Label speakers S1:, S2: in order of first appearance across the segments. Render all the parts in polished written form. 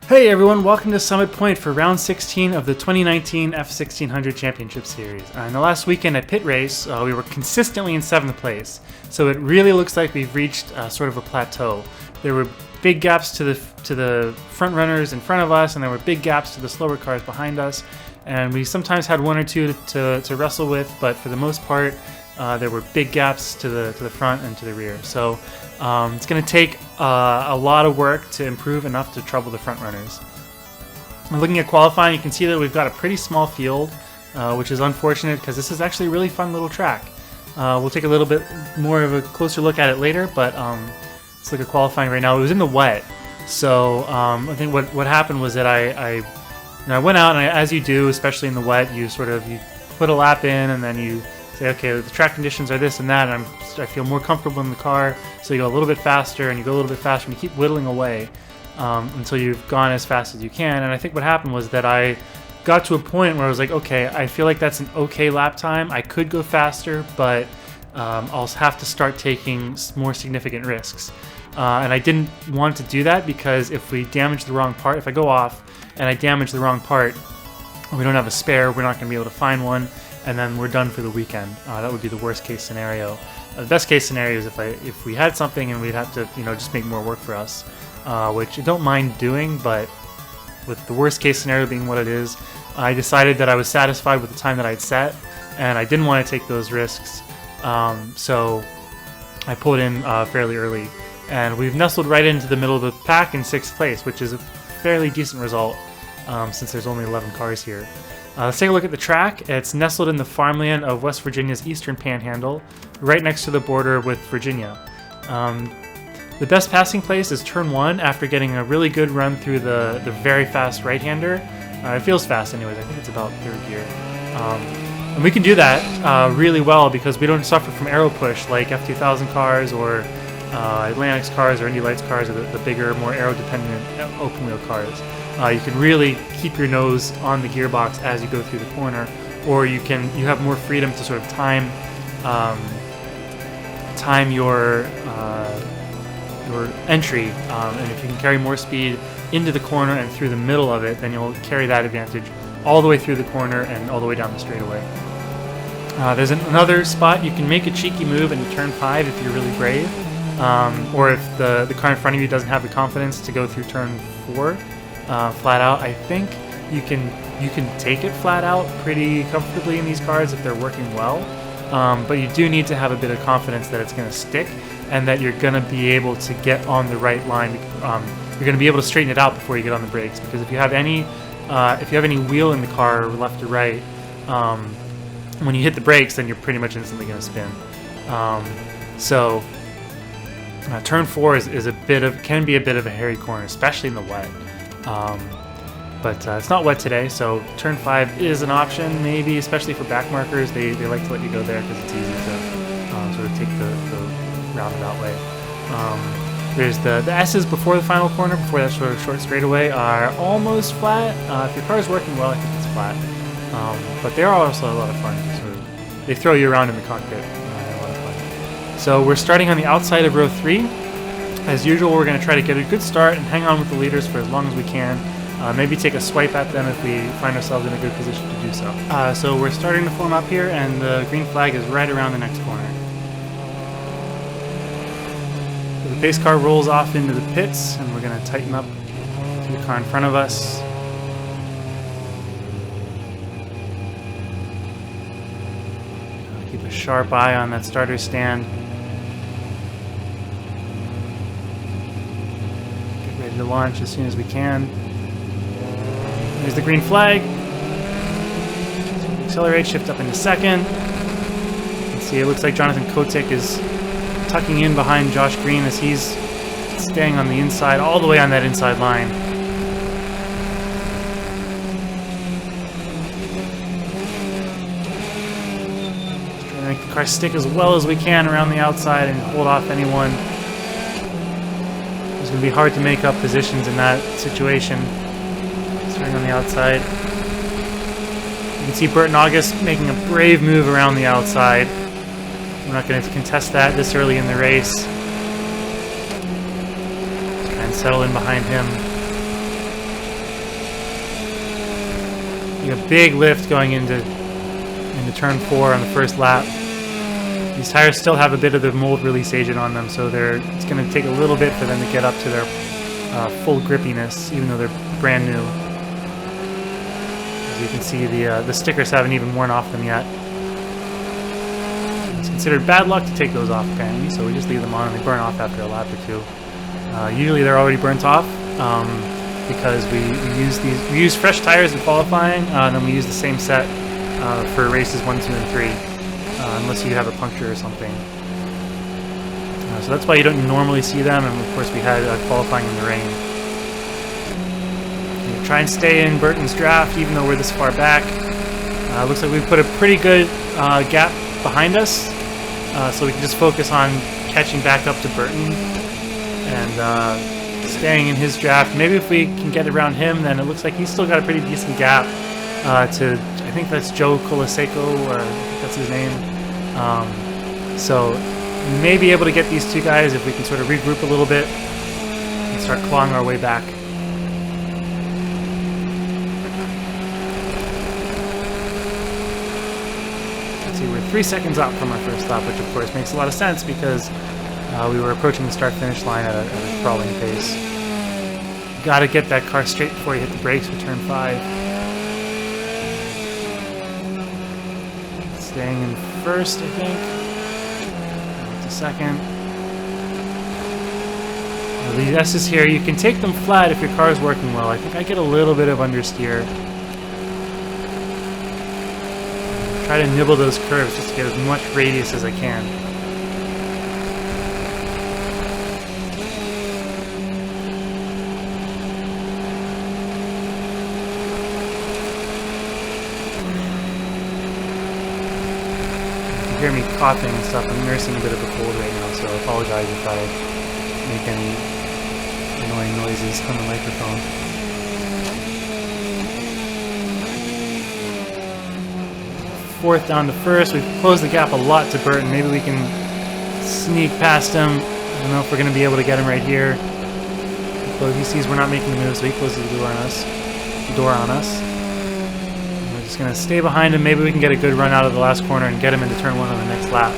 S1: Hey everyone, welcome to Summit Point for round 16 of the 2019 F1600 Championship Series. In the last weekend at pit race, we were consistently in 7th place, so it really looks like we've reached sort of a plateau. There were big gaps to the front runners in front of us, and there were big gaps to the slower cars behind us, and we sometimes had one or two to wrestle with, but for the most part, there were big gaps to the front and to the rear. So it's going to take a lot of work to improve enough to trouble the front runners. Looking at qualifying, you can see that we've got a pretty small field, which is unfortunate because this is actually a really fun little track. We'll take a little bit more of a closer look at it later, but let's look at qualifying right now. It was in the wet, so I think what happened was that I went out, and as you do, especially in the wet, you put a lap in, and then you say, okay, the track conditions are this and that, and I feel more comfortable in the car, so you go a little bit faster, and you go a little bit faster, and you keep whittling away until you've gone as fast as you can. And I think what happened was that I got to a point where I was like, okay, I feel like that's an okay lap time. I could go faster, but I'll have to start taking more significant risks. And I didn't want to do that because if we damage the wrong part, if I go off and I damage the wrong part, we don't have a spare, we're not going to be able to find one, and then we're done for the weekend. That would be the worst case scenario. The best case scenario is if we had something and we'd have to just make more work for us, which I don't mind doing, but with the worst case scenario being what it is, I decided that I was satisfied with the time that I'd set, and I didn't want to take those risks, so I pulled in fairly early, and we've nestled right into the middle of the pack in 6th place, which is a fairly decent result since there's only 11 cars here. Let's take a look at the track. It's nestled in the farmland of West Virginia's eastern panhandle, right next to the border with Virginia. The best passing place is turn 1 after getting a really good run through the very fast right-hander. It feels fast anyways, I think it's about 3rd gear. And we can do that really well because we don't suffer from aero push like F2000 cars or Atlantic's cars or Indy Lights cars or the bigger, more aero-dependent open-wheel cars. You can really keep your nose on the gearbox as you go through the corner, or you have more freedom to sort of time your entry, and if you can carry more speed into the corner and through the middle of it, then you'll carry that advantage all the way through the corner and all the way down the straightaway. There's another spot you can make a cheeky move into turn 5 if you're really brave, or if the car in front of you doesn't have the confidence to go through turn 4 flat out. I think you can take it flat out pretty comfortably in these cars if they're working well, but you do need to have a bit of confidence that it's going to stick and that you're going to be able to get on the right line. You're going to be able to straighten it out before you get on the brakes, because if you have any wheel in the car, left or right, when you hit the brakes, then you're pretty much instantly going to spin. Turn 4 can be a bit of a hairy corner, especially in the wet. But it's not wet today, so turn 5 is an option, maybe, especially for back markers. They like to let you go there because it's easy to sort of take the roundabout way. There's the S's before the final corner, before that sort of short straightaway, are almost flat. If your car is working well, I think it's flat. But they are also a lot of fun. They throw you around in the cockpit. A lot of fun. So we're starting on the outside of row 3. As usual, we're going to try to get a good start and hang on with the leaders for as long as we can. Maybe take a swipe at them if we find ourselves in a good position to do so. So we're starting to form up here, and the green flag is right around the next corner. So the pace car rolls off into the pits, and we're going to tighten up to the car in front of us. Keep a sharp eye on that starter stand. To launch as soon as we can. There's the green flag. Accelerate, shift up into 2nd. You can see it looks like Jonathan Kotick is tucking in behind Josh Green as he's staying on the inside, all the way on that inside line. Trying to make the car stick as well as we can around the outside and hold off anyone. It's going to be hard to make up positions in that situation. Starting on the outside. You can see Burton August making a brave move around the outside. We're not going to contest that this early in the race. Try and settle in behind him. a big lift going into turn 4 on the first lap. These tires still have a bit of the mold release agent on them, so it's going to take a little bit for them to get up to their full grippiness, even though they're brand new. As you can see, the stickers haven't even worn off them yet. It's considered bad luck to take those off, apparently, so we just leave them on and they burn off after a lap or 2. Usually they're already burnt off because we use fresh tires in qualifying, and then we use the same set for races 1, 2, and 3, unless you have a puncture or something. So that's why you don't normally see them, and of course we had qualifying in the rain. We'll try and stay in Burton's draft even though we're this far back. Looks like we've put a pretty good gap behind us, so we can just focus on catching back up to Burton and staying in his draft. Maybe if we can get around him, then it looks like he's still got a pretty decent gap to, I think that's Joe Colaseco, or I think that's his name. So we may be able to get these two guys if we can sort of regroup a little bit and start clawing our way back. Let's see, we're 3 seconds up from our first lap, which of course makes a lot of sense because we were approaching the start-finish line at a crawling pace. You gotta get that car straight before you hit the brakes for turn 5. Staying in first, I think. To second. The S's here, you can take them flat if your car is working well. I think I get a little bit of understeer. Try to nibble those curves just to get as much radius as I can. Hear me coughing and stuff. I'm nursing a bit of a cold right now, so I apologize if I make any annoying noises on the microphone. Fourth down to first. We've closed the gap a lot to Burton. Maybe we can sneak past him. I don't know if we're going to be able to get him right here. He sees we're not making the move, so he closes the door on us. Just going to stay behind him. Maybe we can get a good run out of the last corner and get him into turn 1 on the next lap.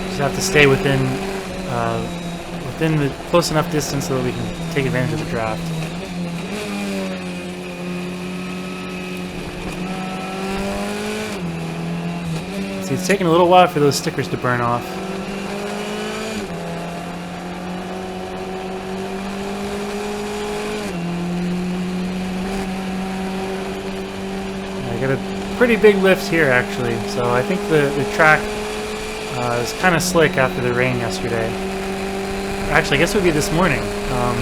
S1: Just have to stay within the close enough distance so that we can take advantage of the draft. See, it's taking a little while for those stickers to burn off. I got a pretty big lift here, actually, so I think the track is kind of slick after the rain yesterday. Actually, I guess it would be this morning. I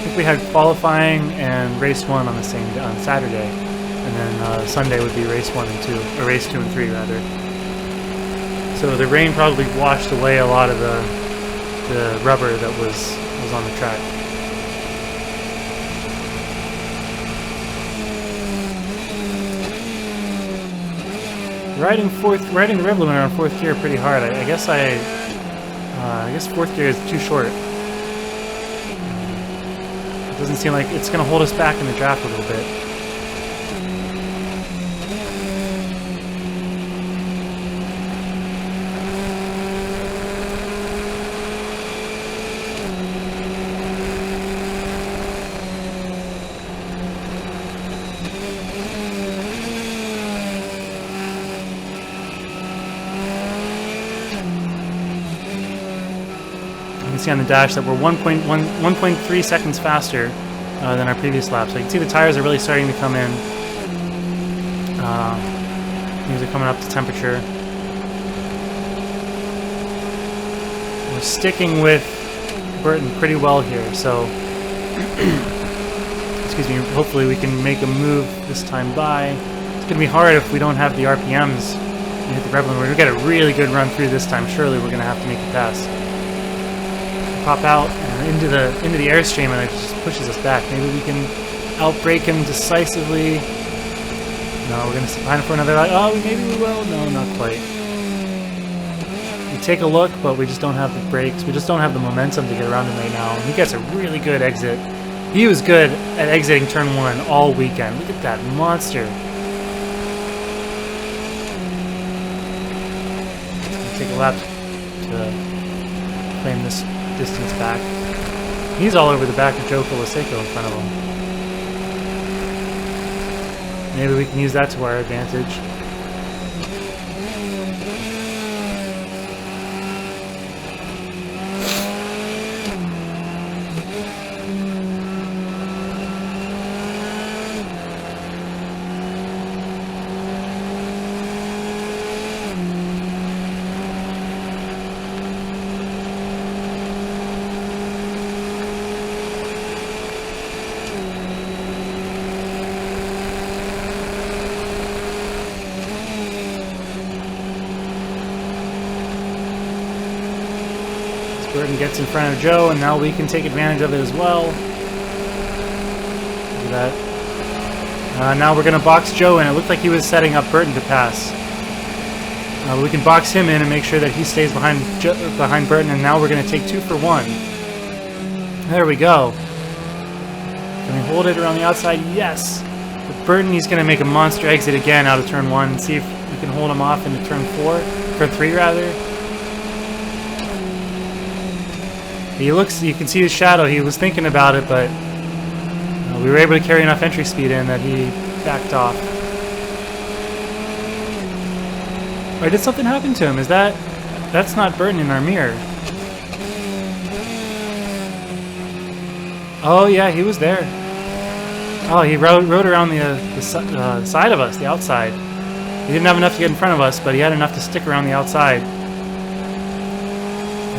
S1: think we had qualifying and race 1 on Saturday, and then Sunday would be race 1 and 2, or race 2 and 3 rather. So the rain probably washed away a lot of the rubber that was on the track. Riding the rev limiter on 4th gear pretty hard. I guess 4th gear is too short. It doesn't seem like it's going to hold us back in the draft a little bit. See on the dash that we're 1.3 seconds faster than our previous lap. So you can see the tires are really starting to come in. These are coming up to temperature. We're sticking with Burton pretty well here, so excuse me, hopefully we can make a move this time by. It's going to be hard if we don't have the RPMs and hit the rev limiter. We'll get a really good run through this time. Surely we're going to have to make the pass. Pop out and into the airstream, and it just pushes us back. Maybe we can outbrake him decisively. No, we're going to sit behind for another. Oh, maybe we will. No, not quite. We take a look, but we just don't have the brakes. We just don't have the momentum to get around him right now. And he gets a really good exit He was good at exiting turn 1 all weekend. Look at that monster. Take a lap to claim this distance back. He's all over the back of Joe Colaseco in front of him. Maybe we can use that to our advantage. Burton gets in front of Joe, and now we can take advantage of it as well. Look at that. Now we're going to box Joe in. It looked like he was setting up Burton to pass. We can box him in and make sure that he stays behind Burton, and now we're going to take 2 for 1. There we go. Can we hold it around the outside? Yes. But Burton, he's going to make a monster exit again out of turn 1 and see if we can hold him off into turn 3 rather. He looks, you can see his shadow, he was thinking about it, but we were able to carry enough entry speed in that he backed off. Or did something happen to him? Is that's not Burton in our mirror. Oh yeah, he was there. Oh, he rode around the side of us, the outside. He didn't have enough to get in front of us, but he had enough to stick around the outside.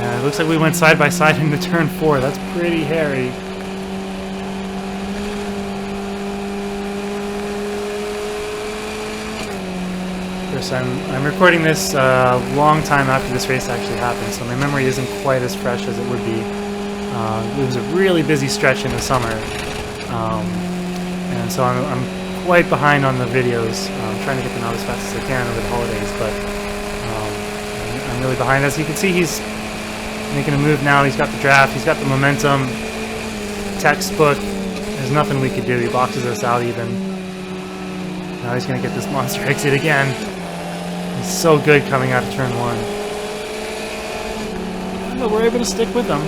S1: It looks like we went side by side into turn 4. That's pretty hairy. Of course, I'm recording this a long time after this race actually happened, so my memory isn't quite as fresh as it would be. It was a really busy stretch in the summer, and so I'm quite behind on the videos. I'm trying to get them out as fast as I can over the holidays, but I'm really behind. As you can see, he's making a move now. He's got the draft. He's got the momentum. Textbook. There's nothing we could do. He boxes us out even. Now he's going to get this monster exit again. He's so good coming out of turn 1. But we're able to stick with him.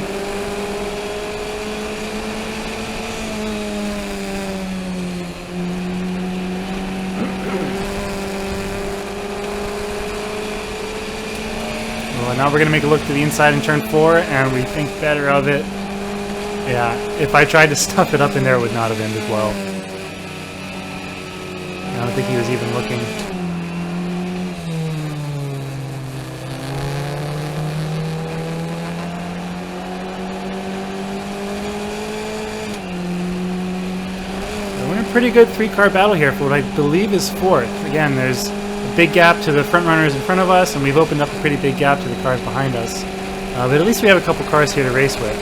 S1: Now we're going to make a look to the inside in turn 4, and we think better of it. Yeah, if I tried to stuff it up in there, it would not have ended well. I don't think he was even looking. We're in a pretty good 3-car battle here for what I believe is 4th. Again, there's big gap to the front runners in front of us, and we've opened up a pretty big gap to the cars behind us. But at least we have a couple cars here to race with.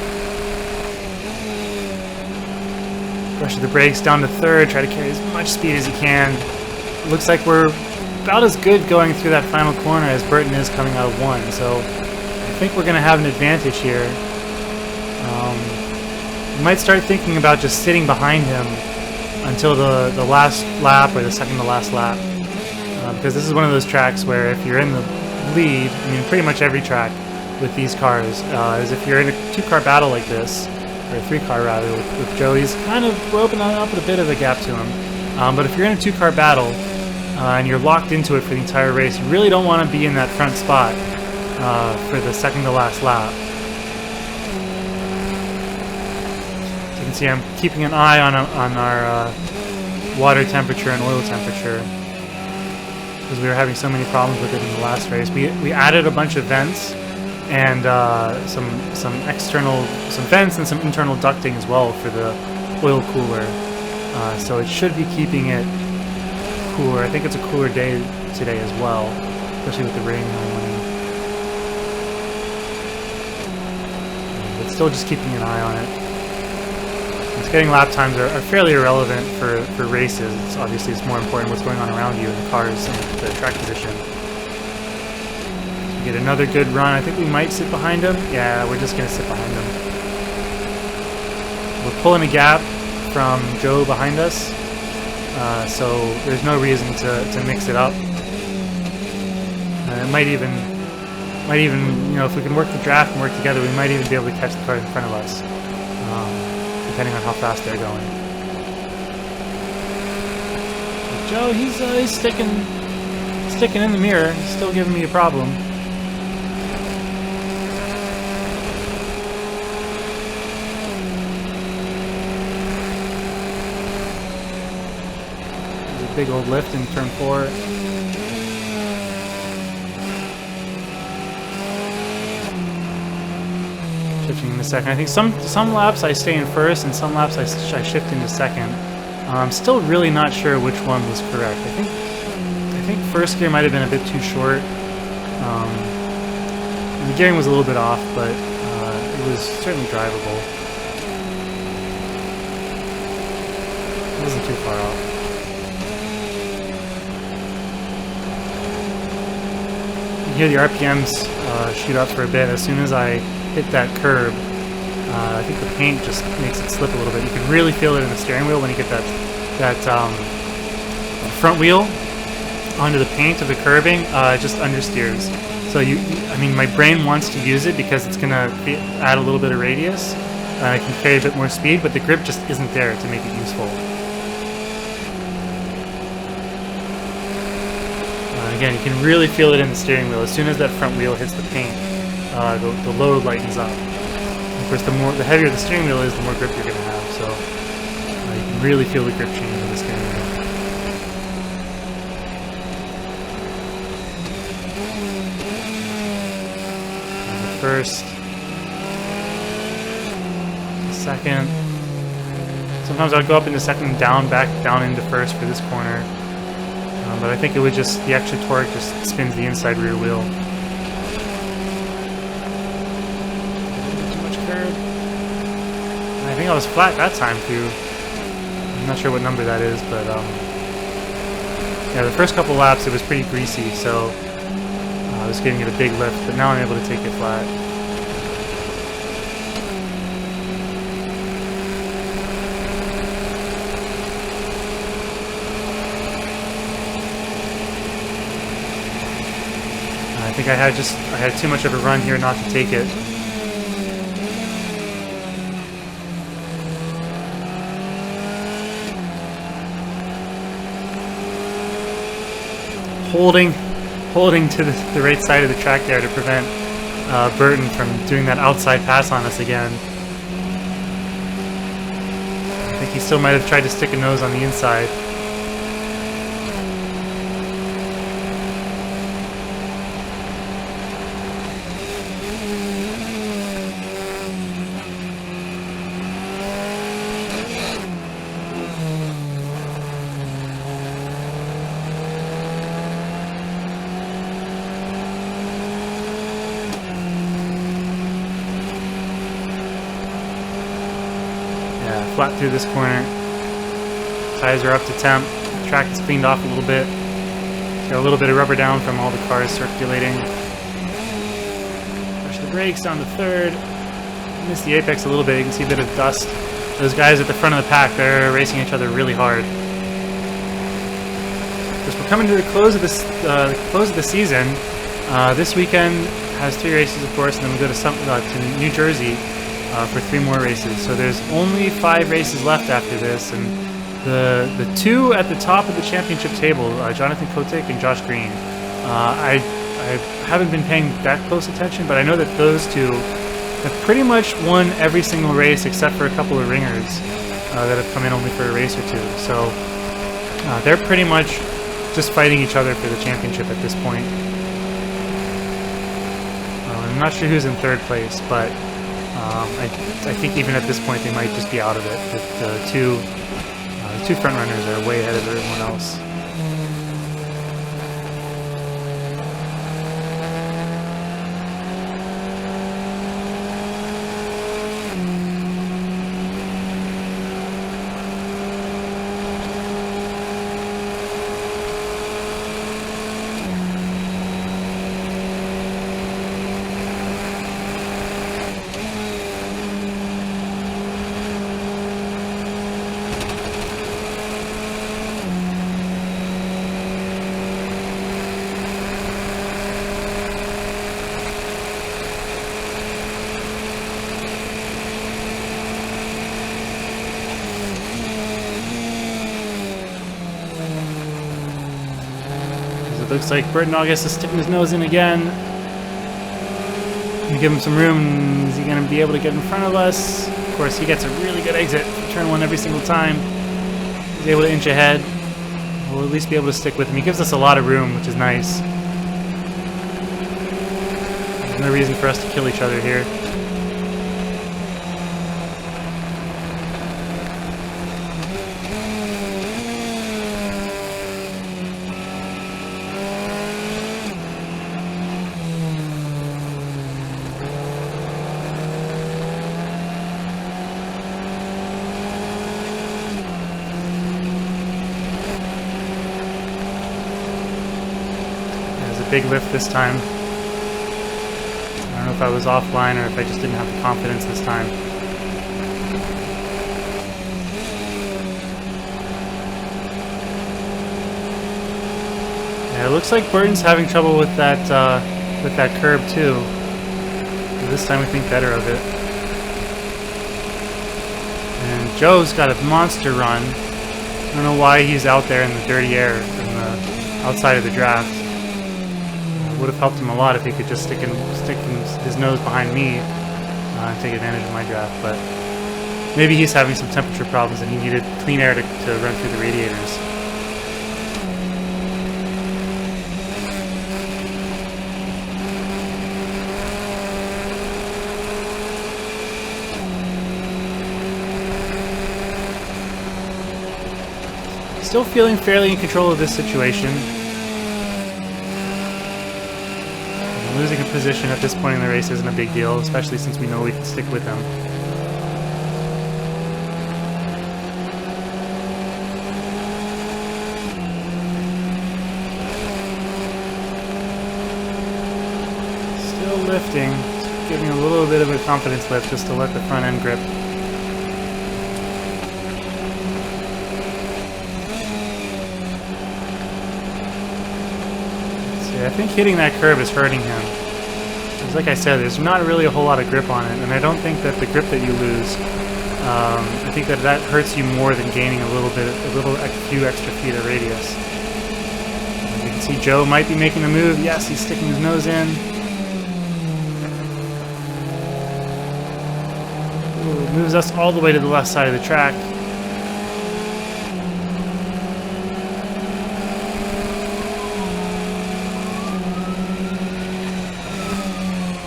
S1: Brush the brakes down to 3rd, try to carry as much speed as you can. Looks like we're about as good going through that final corner as Burton is coming out of 1, so I think we're going to have an advantage here. We might start thinking about just sitting behind him until the last lap or the second to last lap. Because this is one of those tracks where if you're in the lead, I mean pretty much every track with these cars, is if you're in a 2-car battle like this, or a 3-car rather, with Joe, he's kind of, we're opening up with a bit of a gap to him. But if you're in a 2-car battle, and you're locked into it for the entire race, you really don't want to be in that front spot for the second to last lap. As you can see, I'm keeping an eye on our water temperature and oil temperature, because we were having so many problems with it in the last race. We added a bunch of vents and some vents and some internal ducting as well for the oil cooler. So it should be keeping it cooler. I think it's a cooler day today as well, especially with the rain in the morning. But still just keeping an eye on it. Getting lap times are fairly irrelevant for races. Obviously, it's more important what's going on around you in the cars and the track position. We get another good run. I think we might sit behind him. Yeah, we're just going to sit behind him. We're pulling a gap from Joe behind us, so there's no reason to mix it up. It might even, you know, if we can work the draft and work together, we might even be able to catch the car in front of us, depending on how fast they're going. But Joe, he's sticking in the mirror. He's still giving me a problem. There's a big old lift in turn 4. Shifting into second. I think some laps I stay in first, and some laps I shift into second. I'm still really not sure which one was correct. I think first gear might have been a bit too short. The gearing was a little bit off, but it was certainly drivable. It wasn't too far off. You hear the RPMs shoot up for a bit. As soon as I hit that curb, I think the paint just makes it slip a little bit. You can really feel it in the steering wheel when you get that front wheel onto the paint of the curbing. It just understeers. So I mean, my brain wants to use it because it's gonna add a little bit of radius. I can carry a bit more speed, but the grip just isn't there to make it useful. Again, you can really feel it in the steering wheel. As soon as that front wheel hits the paint, the load lightens up. Of course, the heavier the steering wheel is, the more grip you're going to have. So you can really feel the grip change in the steering wheel. First, second. Sometimes I'll go up into second and back down into first for this corner. But I think it would just, the extra torque just spins the inside rear wheel. Too much curb. I think I was flat that time too. I'm not sure what number that is, but yeah, the first couple laps it was pretty greasy, so I was getting it a big lift, but now I'm able to take it flat. I think I had too much of a run here not to take it. Holding to the right side of the track there to prevent Burton from doing that outside pass on us again. I think he still might have tried to stick a nose on the inside. Flat through this corner. Tires are up to temp. The track is cleaned off a little bit. Got a little bit of rubber down from all the cars circulating. Push the brakes down to third. Missed the apex a little bit. You can see a bit of dust. Those guys at the front of the pack, they're racing each other really hard. As we're coming to the close of the season, this weekend has 3 races, of course, and then we go to New Jersey for 3 more races. So there's only 5 races left after this, and the 2 at the top of the championship table, Jonathan Kotick and Josh Green. I haven't been paying that close attention, but I know that those 2 have pretty much won every single race except for a couple of ringers that have come in only for a race or 2. So they're pretty much just fighting each other for the championship at this point. I'm not sure who's in 3rd place, but I think even at this point they might just be out of it. The two front runners are way ahead of everyone else. Looks like Burton August is sticking his nose in again. We give him some room. Is he going to be able to get in front of us? Of course, he gets a really good exit. Turn one every single time. He's able to inch ahead. We'll at least be able to stick with him. He gives us a lot of room, which is nice. There's no reason for us to kill each other here. Big lift this time. I don't know if I was offline or if I just didn't have the confidence this time. Yeah, it looks like Burton's having trouble with that curb too. But this time we think better of it. And Joe's got a monster run. I don't know why he's out there in the dirty air, outside of the draft. Would have helped him a lot if he could just stick his nose behind me and take advantage of my draft, but maybe he's having some temperature problems and he needed clean air to run through the radiators. Still feeling fairly in control of this situation. Losing a position at this point in the race isn't a big deal, especially since we know we can stick with him. Still lifting, just giving a little bit of a confidence lift just to let the front end grip. I think hitting that curb is hurting him. Because like I said, there's not really a whole lot of grip on it, and I don't think that the grip that you lose, I think that hurts you more than gaining a few extra feet of radius. You can see Joe might be making the move. Yes, he's sticking his nose in. Ooh, moves us all the way to the left side of the track.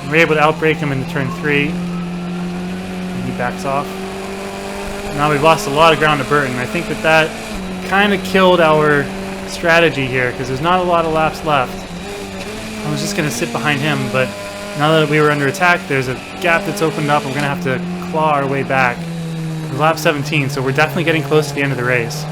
S1: We're able to outbrake him into turn 3. And he backs off. Now we've lost a lot of ground to Burton. I think that kind of killed our strategy here because there's not a lot of laps left. I was just going to sit behind him, but now that we were under attack, there's a gap that's opened up. We're going to have to claw our way back. We're lap 17, so we're definitely getting close to the end of the race.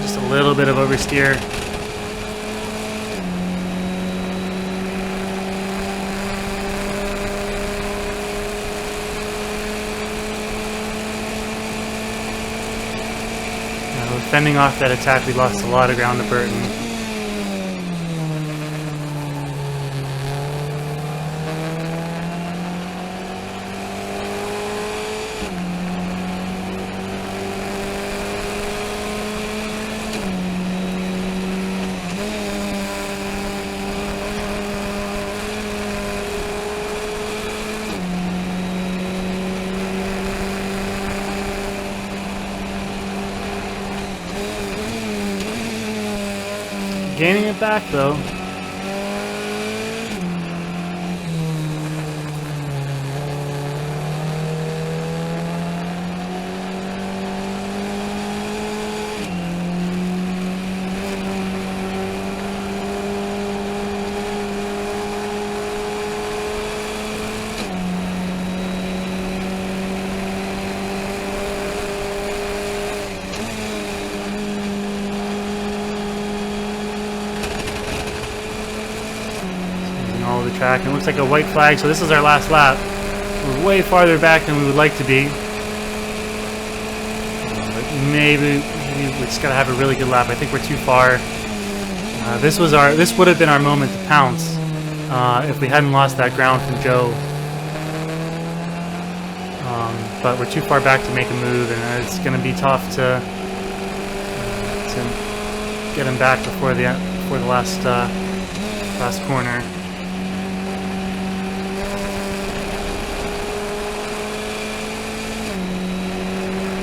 S1: Just a little bit of oversteer. Fending off that attack, we lost a lot of ground to Burton. Gaining it back though. All the track, and it looks like a white flag, so this is our last lap. We're way farther back than we would like to be. maybe we just gotta have a really good lap. I think we're too far. This would have been our moment to pounce if we hadn't lost that ground from Joe. But we're too far back to make a move, and it's going to be tough to get him back before the last corner.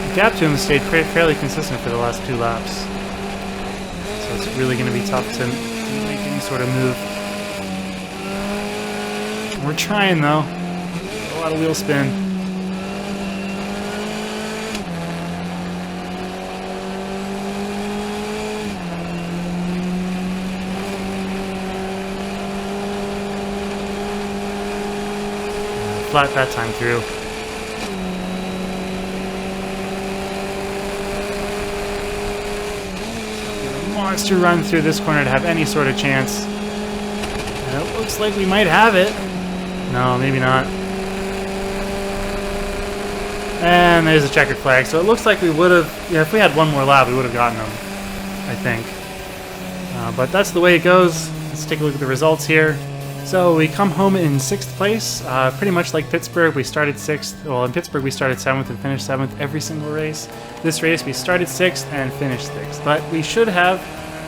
S1: The gap to him stayed fairly consistent for the last 2 laps, so it's really going to be tough to make any sort of move. We're trying though. A lot of wheel spin. Flat that time through. Monster run through this corner to have any sort of chance. And it looks like we might have it. No, maybe not. And there's a checkered flag. So it looks like we would have, yeah, if we had one more lap, we would have gotten them, I think. But that's the way it goes. Let's take a look at the results here. So we come home in 6th place, pretty much like Pittsburgh. We started 6th. Well, in Pittsburgh we started 7th and finished 7th every single race. This race we started 6th and finished 6th. But we should have,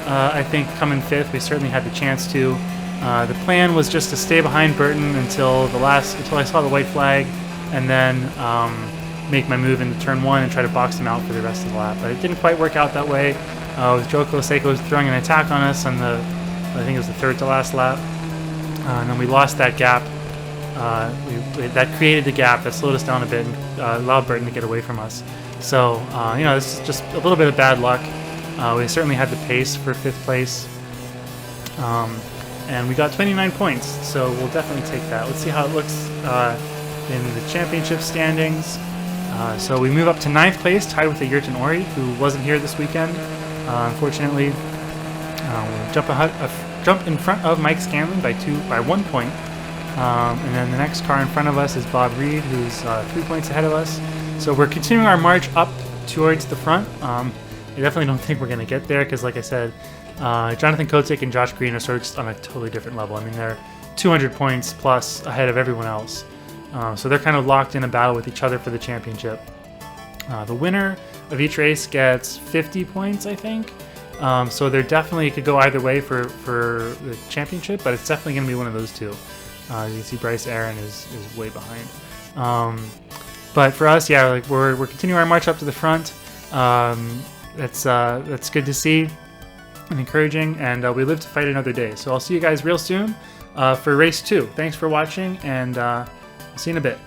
S1: I think, come in 5th. We certainly had the chance to. The plan was just to stay behind Burton until I saw the white flag, and then make my move into turn 1 and try to box him out for the rest of the lap. But it didn't quite work out that way. With Joko Seiko throwing an attack on us on I think it was the 3rd to last lap. And then we lost that gap. That created the gap that slowed us down a bit and allowed Burton to get away from us. So, this is just a little bit of bad luck. We certainly had the pace for 5th place. And we got 29 points, so we'll definitely take that. Let's see how it looks in the championship standings. So we move up to 9th place, tied with the Yerton Ori, who wasn't here this weekend. Unfortunately, we jump in front of Mike Scanlon by 1 point. And then the next car in front of us is Bob Reed, who's 3 points ahead of us. So we're continuing our march up towards the front. I definitely don't think we're going to get there because, like I said, Jonathan Kotick and Josh Green are sort of just on a totally different level. I mean, they're 200 points plus ahead of everyone else. So they're kind of locked in a battle with each other for the championship. The winner of each race gets 50 points, I think. So they're definitely could go either way for the championship, but it's definitely going to be one of those two. You can see Bryce Aaron is way behind. But for us, yeah, like we're continuing our march up to the front. That's good to see and encouraging, and we live to fight another day. So I'll see you guys real soon for race 2. Thanks for watching, and see you in a bit.